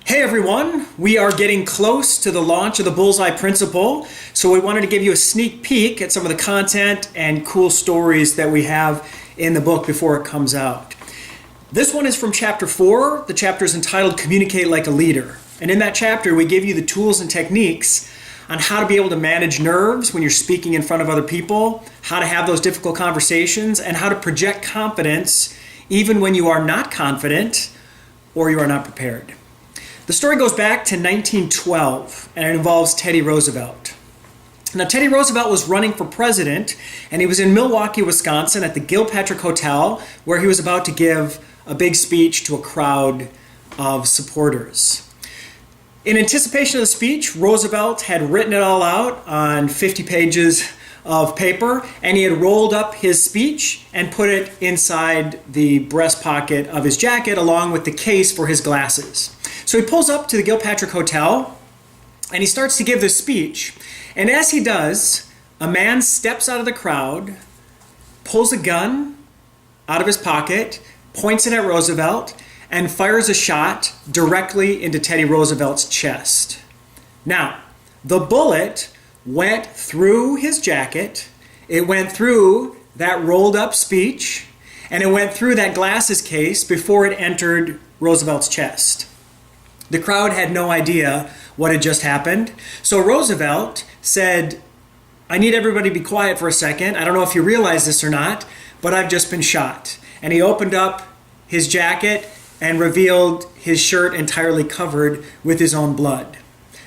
Hey everyone, we are getting close to the launch of the Bullseye Principle, so we wanted to give you a sneak peek at some of the content and cool stories that we have in the book before it comes out. This one is from chapter 4. The chapter is entitled Communicate Like a Leader. And in that chapter, we give you the tools and techniques on how to be able to manage nerves when you're speaking in front of other people, how to have those difficult conversations, and how to project confidence even when you are not confident or you are not prepared. The story goes back to 1912, and it involves Teddy Roosevelt. Now, Teddy Roosevelt was running for president, and he was in Milwaukee, Wisconsin at the Gilpatrick Hotel, where he was about to give a big speech to a crowd of supporters. In anticipation of the speech, Roosevelt had written it all out on 50 pages of paper, and he had rolled up his speech and put it inside the breast pocket of his jacket along with the case for his glasses. So he pulls up to the Gilpatrick Hotel and he starts to give this speech. And as he does, a man steps out of the crowd, pulls a gun out of his pocket, points it at Roosevelt, and fires a shot directly into Teddy Roosevelt's chest. Now, the bullet went through his jacket, it went through that rolled up speech, and it went through that glasses case before it entered Roosevelt's chest. The crowd had no idea what had just happened. So Roosevelt said, "I need everybody to be quiet for a second. I don't know if you realize this or not, but I've just been shot." And he opened up his jacket and revealed his shirt entirely covered with his own blood.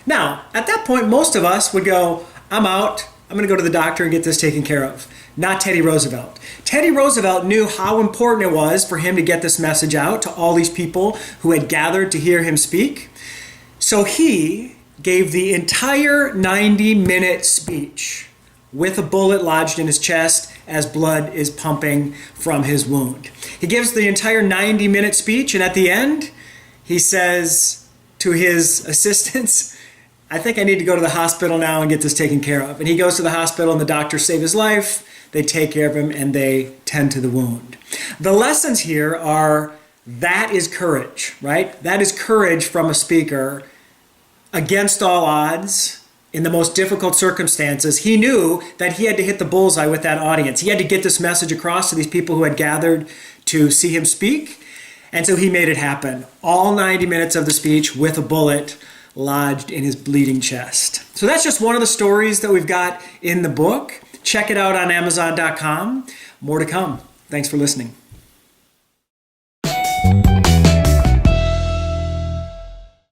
Now, at that point, most of us would go, "I'm out. I'm going to go to the doctor and get this taken care of." Not Teddy Roosevelt. Teddy Roosevelt knew how important it was for him to get this message out to all these people who had gathered to hear him speak. So he gave the entire 90-minute speech with a bullet lodged in his chest as blood is pumping from his wound. He gives the entire 90-minute speech, and at the end, he says to his assistants, "I think I need to go to the hospital now and get this taken care of." And he goes to the hospital and the doctors save his life. They take care of him and they tend to the wound. The lessons here are that is courage, right? That is courage from a speaker against all odds in the most difficult circumstances. He knew that he had to hit the bullseye with that audience. He had to get this message across to these people who had gathered to see him speak. And so he made it happen. All 90 minutes of the speech with a bullet lodged in his bleeding chest. So that's just one of the stories that we've got in the book. Check it out on Amazon.com. More to come. Thanks for listening.